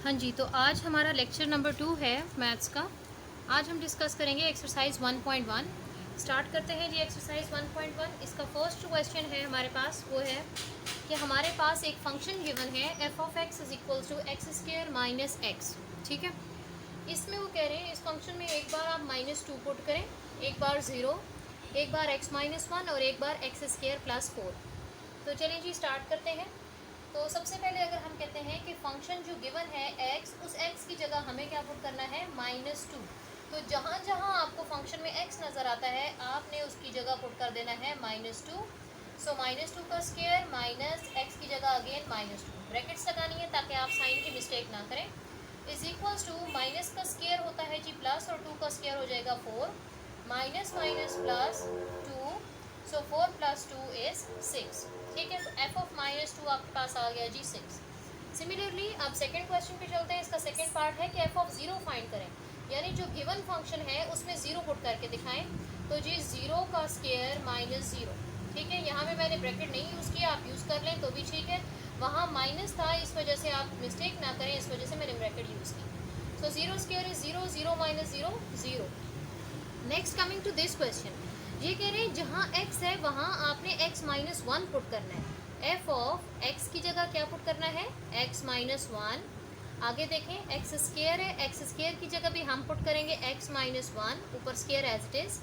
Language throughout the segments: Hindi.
हाँ जी, तो आज हमारा लेक्चर नंबर 2 है मैथ्स का। आज हम डिस्कस करेंगे एक्सरसाइज 1.1। स्टार्ट करते हैं जी एक्सरसाइज 1.1। इसका फर्स्ट क्वेश्चन है हमारे पास, वो है कि हमारे पास एक फंक्शन गिवन है F of X is equal to X square minus X. ठीक है, इसमें वो कह रहे हैं इस फंक्शन में एक बार आप -2 पुट करें, एक बार 0, एक बार x माइनस 1 और एक बार एक्स स्क्र प्लस 4। तो चलिए जी स्टार्ट करते हैं। तो सबसे पहले अगर हम कहते हैं कि फंक्शन जो गिवन है x, उस x की जगह हमें क्या पुट करना है -2। तो जहाँ जहाँ आपको फंक्शन में x नज़र आता है आपने उसकी जगह पुट कर देना है -2। सो -2 का स्क्वायर माइनस x की जगह अगेन -2, ब्रैकेट्स लगानी है ताकि आप साइन की मिस्टेक ना करें। इज इक्वल्स टू माइनस का स्क्वायर होता है जी प्लस, और 2 का स्क्वायर हो जाएगा 4, minus minus plus 2, so 4 plus 2 is 6। ठीक है, तो f ऑफ -2 आपके पास आ गया जी 6। सिमिलरली अब सेकंड क्वेश्चन पे चलते हैं। इसका सेकंड पार्ट है कि f ऑफ 0 फाइंड करें, यानी जो गिवन फंक्शन है उसमें 0 पुट करके दिखाएं। तो जी 0 का स्क्वायर माइनस 0। ठीक है, यहाँ पे मैंने ब्रैकेट नहीं यूज़ किया, आप यूज़ कर लें तो भी ठीक है। वहाँ माइनस था, इस वजह से आप मिस्टेक ना करें, इस वजह से मैंने ब्रैकेट यूज़ की। So 0 square is 0, 0 minus 0 0। Next coming to this question, ये कह रहे हैं जहाँ x है वहाँ आपने x माइनस 1 पुट करना है। f ऑफ x की जगह क्या पुट करना है, x माइनस 1। आगे देखें x स्क्वायर है, x स्क्वायर की जगह भी हम पुट करेंगे x माइनस 1, ऊपर square as it is,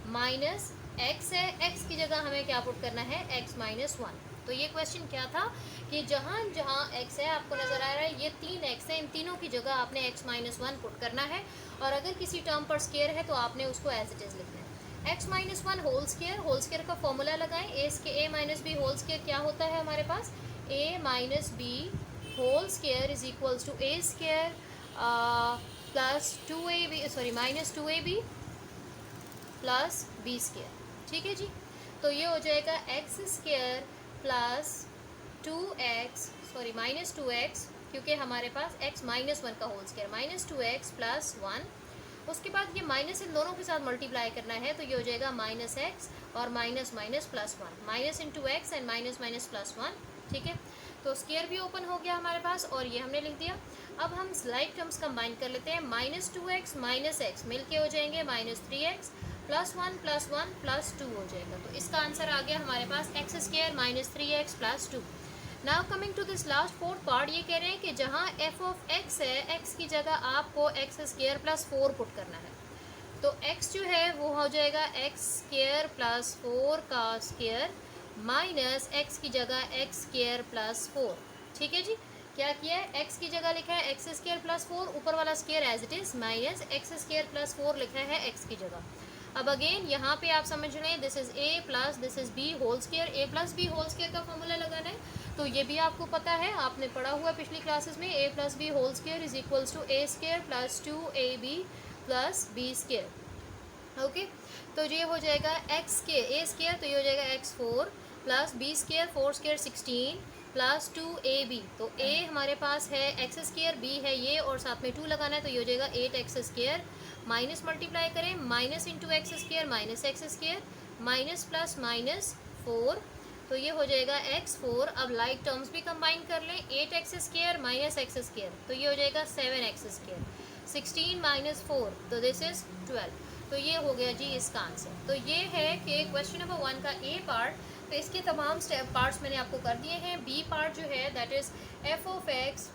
minus x है, x की जगह हमें क्या पुट करना है, x माइनस 1। तो ये क्वेश्चन क्या था कि जहाँ जहाँ x है आपको नज़र आ रहा है ये 3x है, इन तीनों की जगह आपने x माइनस 1 पुट करना है, और अगर किसी टर्म पर स्क्वायर है तो आपने उसको एज इट इज़ लिखना है। x माइनस 1 होल स्क्वायर का फॉर्मूला लगाएं। a minus B whole square क्या होता है हमारे पास, a minus B whole square is equals to a square plus 2ab, sorry minus 2ab plus B square. ठीक है जी, तो ये हो जाएगा X square plus 2x, sorry minus 2x, क्योंकि हमारे पास x माइनस 1 का whole square, minus 2x plus 1। उसके बाद ये माइनस इन दोनों के साथ मल्टीप्लाई करना है, तो ये हो जाएगा माइनस एक्स और minus minus plus 1, minus into x and minus minus plus 1। ठीक है, तो स्क्वायर भी ओपन हो गया हमारे पास और ये हमने लिख दिया। अब हम लाइक टर्म्स कंबाइन कर लेते हैं, माइनस 2x माइनस एक्स मिल के हो जाएंगे minus 3x plus 1 plus 1 plus 2 हो जाएगा। तो इसका आंसर आ गया हमारे पास x square minus 3x plus 2। Now coming to this last fourth part, ये कह रहे हैं कि जहाँ f ऑफ x है, x की जगह आपको एक्स स्क्वायर प्लस 4 पुट करना है। तो x जो है वो हो जाएगा एक्स स्क्वायर प्लस 4 का स्क्वायर माइनस x की जगह एक्स स्क्वायर प्लस 4। ठीक है जी, क्या किया है, x की जगह लिखा है एक्स स्क्वायर प्लस 4, ऊपर वाला square as it is, minus X square plus 4 लिखा है x की जगह। अब अगेन यहाँ पे आप समझ लें, this is a plus this is b whole square, a plus B whole square का फॉर्मूला लगाना है। तो ये भी आपको पता है, आपने पढ़ा हुआ पिछली क्लासेस में, a plus B whole square is equals to a square plus 2ab plus b square. Okay, तो ये हो जाएगा एक्स के a स्क्वायर, तो ये हो जाएगा x4 plus b square, 4 square 16 plus 2ab। तो a हमारे पास है एक्स स्क्वायर, b है ये और साथ में 2 लगाना है, तो ये हो जाएगा 8x स्क्वायर, माइनस मल्टीप्लाई करें, minus into x square minus X square, minus plus minus 4, तो ये हो जाएगा x4। अब लाइक टर्म्स भी कंबाइन कर लें, 8x square minus X square, तो ये हो जाएगा 7x स्क्वायर, 16 माइनस 4, तो दिस इज 12। तो ये हो गया जी इसका आंसर। तो ये है कि क्वेश्चन नंबर 1 का ए पार्ट। तो इसके तमाम पार्ट्स मैंने आपको कर दिए हैं। बी पार्ट जो है that is F of X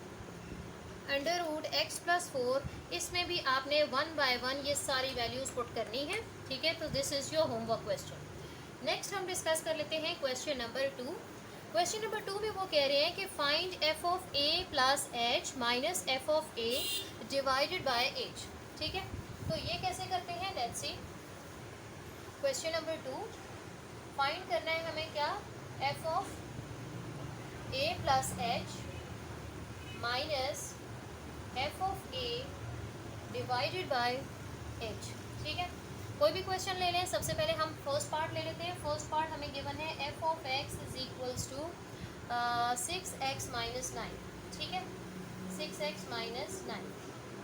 under root X plus 4, इसमें भी आपने 1 बाय 1 ये सारी वैल्यूज़ पुट करनी है। ठीक है, तो this is your homework question. Next हम डिस्कस कर लेते हैं क्वेश्चन नंबर 2। क्वेश्चन नंबर 2 में वो कह रहे हैं कि find F of A plus H minus F of A divided by H. ठीक है, तो ये कैसे करते हैं, let's see. Question number 2 find करना है हमें क्या, F of A plus H minus F of A divided by H. ठीक है, कोई भी क्वेश्चन ले लें। सबसे पहले हम फर्स्ट पार्ट ले लेते हैं। फर्स्ट पार्ट हमें गिवन है F of X is equals to 6x minus 9। ठीक है, 6x माइनस 9।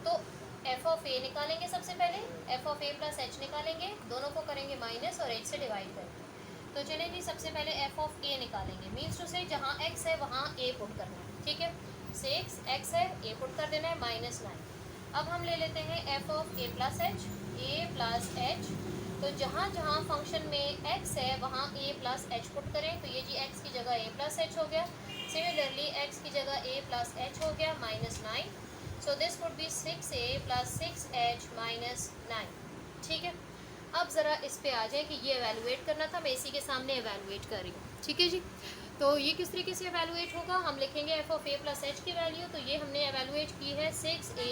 तो एफ ऑफ ए निकालेंगे सबसे पहले, F of A plus H निकालेंगे, दोनों को करेंगे माइनस और एच से डिवाइड करेंगे। तो चलिए जी सबसे पहले एफ ऑफ ए निकालेंगे, मीन्स टू से जहाँ एक्स है वहाँ ए पुट करना है। ठीक है, 6, x है a पुट कर देना है -9। अब हम ले लेते हैं f of a plus h। तो जहाँ जहाँ फंक्शन में x है वहाँ a प्लस h पुट करें, तो ये जी x की जगह a प्लस h हो गया। सिमिलरली x की जगह a प्लस h हो गया -9। सो this would be 6a plus 6h -9। ठीक है, अब ज़रा इस पे आ जाए कि ये एवेलुएट करना था, मैं इसी के सामने एवेलुएट कर रही हूँ। ठीक है जी, तो ये किस तरीके से एवेलुएट होगा, हम लिखेंगे f of a plus h की वैल्यू। तो ये हमने एवेलुएट की है 6a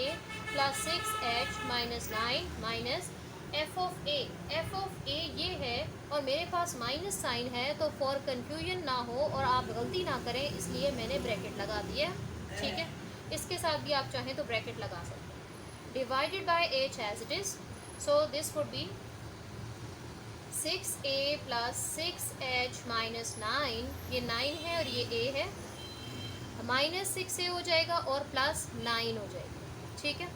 plus 6h -9 minus f of a ये है और मेरे पास माइनस साइन है, तो फॉर कन्फ्यूजन ना हो और आप गलती ना करें इसलिए मैंने ब्रैकेट लगा दिया। ठीक है, इसके साथ भी आप चाहें तो ब्रैकेट लगा सकते हैं। Divided by h as it is, so this would be 6a plus 6h -9, ये 9 है और ये a है, -6a हो जाएगा और प्लस 9 हो जाएगा। ठीक है,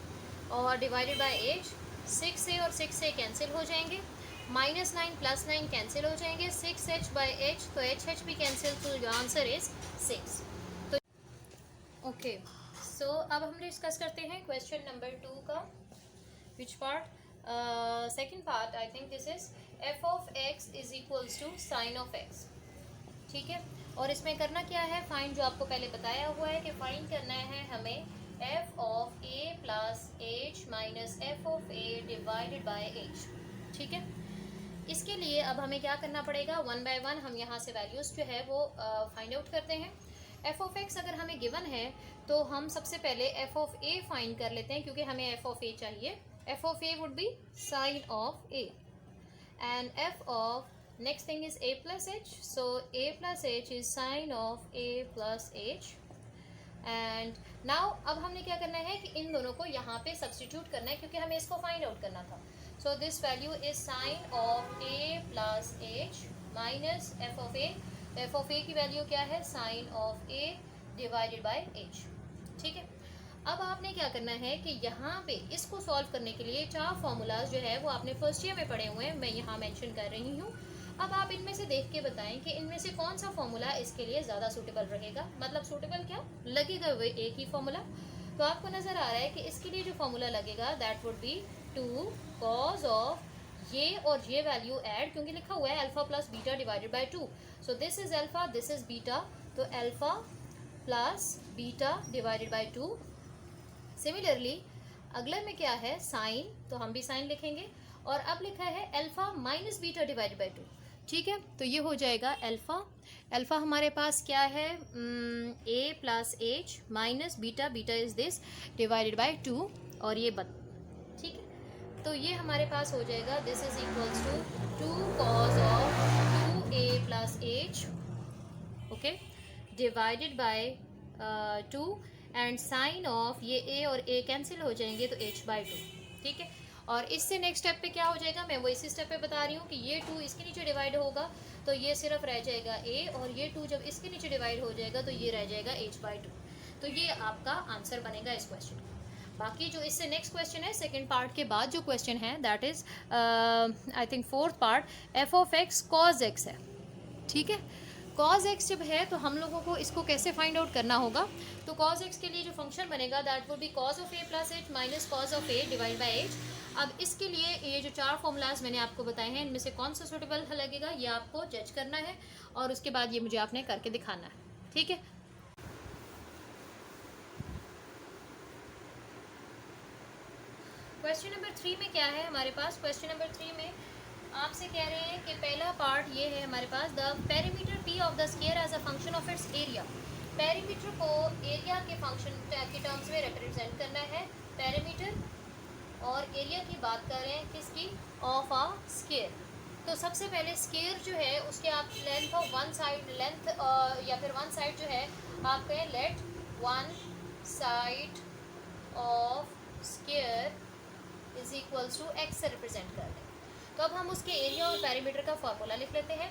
और डिवाइडेड बाय h, 6a और 6a कैंसिल हो जाएंगे, -9 प्लस 9 कैंसिल हो जाएंगे, 6h बाय h, तो h भी कैंसिल, तो योर आंसर इज 6। तो ओके, सो अब हम डिस्कस करते हैं क्वेश्चन नंबर 2 का। Which part? Second part, I think this is f of x is equals to sine of x। ठीक है, और इसमें करना क्या है, फाइंड, जो आपको पहले बताया हुआ है कि फाइंड करना है हमें f of a plus h minus f of a divided by h। ठीक है, इसके लिए अब हमें क्या करना पड़ेगा, वन बाय वन हम यहाँ से वैल्यूज़ जो है वो फाइंड आउट करते हैं। f ऑफ x अगर हमें गिवन है तो हम सबसे पहले f ऑफ a फाइंड कर लेते हैं, क्योंकि हमें f ऑफ a चाहिए। f of a would be sine of a, and f of next thing is a plus h, so a plus h is sine of a plus h। and now अब हमने क्या करना है कि इन दोनों को यहाँ पे सब्सटीट्यूट करना है, क्योंकि हमें इसको फाइंड आउट करना था। so this value is sine of a plus h minus f of a। f of a की वैल्यू क्या है, sine of a divided by h। ठीक है, अब आपने क्या करना है कि यहाँ पे इसको सॉल्व करने के लिए 4 फॉर्मूलाज जो है वो आपने फर्स्ट ईयर में पढ़े हुए हैं, मैं यहाँ मेंशन कर रही हूँ। अब आप इनमें से देख के बताएं कि इनमें से कौन सा फॉर्मूला इसके लिए ज़्यादा सूटेबल रहेगा, मतलब सूटेबल क्या लगेगा, वो एक ही फॉर्मूला। तो आपको नज़र आ रहा है कि इसके लिए जो फॉर्मूला लगेगा that would be 2 cause of ये और ये वैल्यू ऐड, क्योंकि लिखा हुआ है alpha plus beta divided by 2, so this is alpha, this is beta, तो alpha plus beta divided by 2। Similarly अगले में क्या है, साइन, तो हम भी साइन लिखेंगे, और अब लिखा है alpha minus beta divided by 2। ठीक है, तो ये हो जाएगा अल्फा हमारे पास क्या है, a plus H minus beta, beta is this divided by 2, और ये ठीक है, तो ये हमारे पास हो जाएगा this is equals to 2 cause of 2a plus H, okay, divided by 2, and sine of ये a और a कैंसिल हो जाएंगे तो h बाई 2। ठीक है, और इससे नेक्स्ट स्टेप पे क्या हो जाएगा, मैं वो इसी स्टेप पे बता रही हूँ कि ये 2 इसके नीचे डिवाइड होगा तो ये सिर्फ रह जाएगा a, और ये 2 जब इसके नीचे डिवाइड हो जाएगा तो ये रह जाएगा h बाई 2। तो ये आपका आंसर बनेगा इस क्वेश्चन का। बाकी जो इससे नेक्स्ट क्वेश्चन है, सेकेंड पार्ट के बाद जो क्वेश्चन है that is I think fourth part, f of x cause x है। ठीक है, कॉज एक्स जब है तो हम लोगों को इसको कैसे फाइंड आउट करना होगा, तो कॉज एक्स के लिए जो फंक्शन बनेगा that would be cause of A plus H minus cos of A divide by H. अब इसके लिए ये जो 4 फॉर्मूलाज मैंने आपको बताए हैं इनमें से कौन सा सूटेबल लगेगा ये आपको जज करना है, और उसके बाद ये मुझे आपने करके दिखाना है। ठीक है, क्वेश्चन नंबर 3 में क्या है हमारे पास, क्वेश्चन नंबर 3 में आपसे कह रहे हैं कि पहला पार्ट ये है हमारे पास, the perimeter p of the square as a function of its area. Perimeter को एरिया के फंक्शन के टर्म्स में रिप्रेजेंट करना है, पेरीमीटर, और एरिया की बात कर रहे हैं किसकी, ऑफ अ स्क्वायर। तो सबसे पहले स्क्वायर जो है उसके आप length of one side, length या फिर वन साइड जो है आप कहें let one side of square is equals to X से रिप्रेजेंट कर दें। तो अब हम उसके एरिया और पेरीमीटर का फॉर्मूला लिख लेते हैं।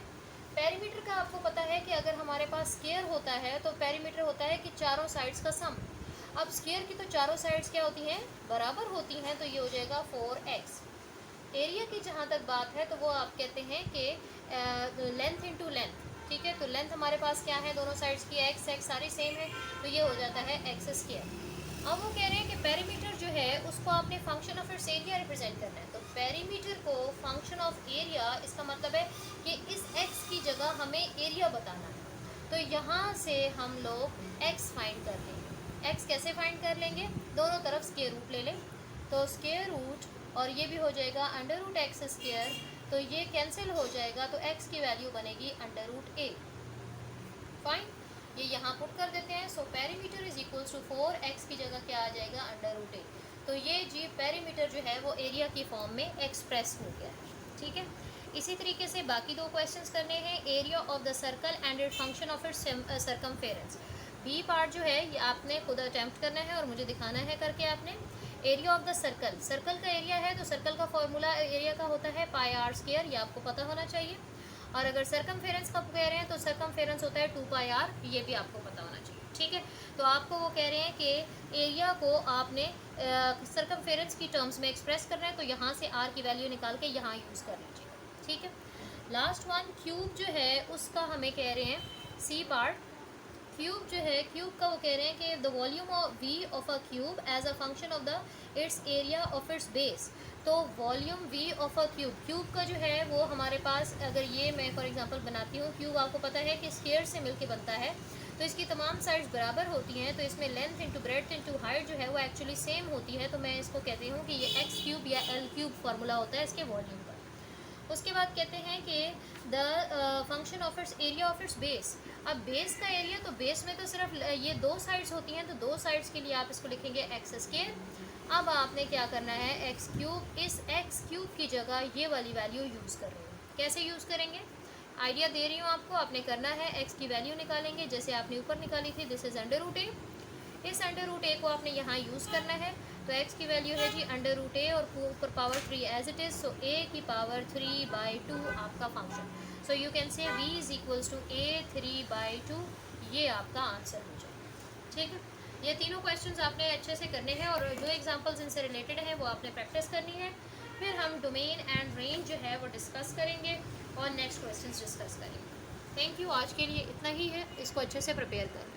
पेरीमीटर का आपको पता है कि अगर हमारे पास स्क्वायर होता है तो पेरीमीटर होता है कि चारों साइड्स का सम। अब स्क्वायर की तो चारों साइड्स क्या होती हैं, बराबर होती हैं, तो ये हो जाएगा 4x। एरिया की जहाँ तक बात है तो वो आप कहते हैं कि लेंथ इंटू लेंथ, ठीक है। तो लेंथ हमारे पास क्या है दोनों साइड्स की, एक्स एक्स सारी सेम है, तो ये हो जाता है एक्स स्क्वायर। अब वो कह रहे हैं कि पेरीमीटर जो है उसको आपने function of its area represent करना है। तो पेरीमीटर को फंक्शन ऑफ एरिया, इसका मतलब है कि इस एक्स की जगह हमें एरिया बताना है। तो यहाँ से हम लोग एक्स फाइंड कर लेंगे। एक्स कैसे फाइंड कर लेंगे, दोनों तरफ स्क्वायर रूट ले लें, तो स्क्वायर रूट और ये भी हो जाएगा अंडर रूट एक्स स्क्वायर, तो ये कैंसिल हो जाएगा, तो x की वैल्यू बनेगी अंडर रूट ए। फाइन, ये यहाँ पुट कर देते हैं। So perimeter is equals to 4x की जगह क्या आ जाएगा, अंडर रूट ए। तो ये जी पेरीमीटर जो है वो एरिया की फॉर्म में एक्सप्रेस हो गया है। ठीक है, इसी तरीके से बाकी दो क्वेश्चंस करने हैं। Area of the circle and it function of its circumference. B part जो है ये आपने खुद अटैम्प्ट करना है और मुझे दिखाना है करके आपने। Area of the circle, circle का एरिया है तो सर्कल का फॉर्मूला एरिया का होता है पाई आर स्क्वायर, ये आपको पता होना चाहिए। और अगर सर्कमफेरेंस का कह रहे हैं तो सर्कमफेरेंस होता है 2 पाई आर, ये भी आपको पता होना चाहिए। ठीक है, तो आपको वो कह रहे हैं कि एरिया को आपने सर्कमफेरेंस की टर्म्स में एक्सप्रेस करना है, तो यहाँ से आर की वैल्यू निकाल के यहाँ यूज़ कर लीजिएगा। ठीक है, लास्ट वन क्यूब जो है उसका हमें कह रहे हैं सी पार्ट। क्यूब जो है, क्यूब का वो कह रहे हैं कि the volume of V of a cube as a function of the its area of its base. तो volume V of a cube, cube का जो है वो हमारे पास, अगर ये मैं फॉर एग्जांपल बनाती हूँ, क्यूब आपको पता है कि स्क्वायर से मिलके बनता है, तो इसकी तमाम साइड्स बराबर होती हैं, तो इसमें length into breadth into height जो है वो एक्चुअली सेम होती है। तो मैं इसको कहती हूँ कि ये एक्स क्यूब या एल क्यूब फार्मूला होता है इसके वॉल्यूम का। उसके बाद कहते हैं कि the function of its area of its base. अब बेस का एरिया, तो बेस में तो सिर्फ ये दो साइड्स होती हैं, तो दो साइड्स के लिए आप इसको लिखेंगे एक्स स्क्वायर। अब आपने क्या करना है, एक्स क्यूब, इस एक्स क्यूब की जगह ये वाली वैल्यू यूज़ कर रही हूँ। कैसे यूज़ करेंगे, आइडिया दे रही हूँ आपको। आपने करना है एक्स की वैल्यू निकालेंगे जैसे आपने ऊपर निकाली थी, दिस इज़ अंडर रूट ए। इस अंडर रूट ए को आपने यहाँ यूज़ करना है, तो x की वैल्यू है जी अंडर रूट ए और ऊपर power 3 as it is, so a की पावर 3/2 आपका फंक्शन। So you can say v is equals to a 3/2, ये आपका आंसर हो जाएगा। ठीक है, ये तीनों क्वेश्चंस आपने अच्छे से करने हैं और जो एग्जांपल्स इनसे रिलेटेड हैं वो आपने प्रैक्टिस करनी है। फिर हम डोमेन एंड रेंज जो है वो डिस्कस करेंगे और नेक्स्ट क्वेश्चंस डिस्कस करेंगे। थैंक यू, आज के लिए इतना ही है, इसको अच्छे से प्रिपेयर करें।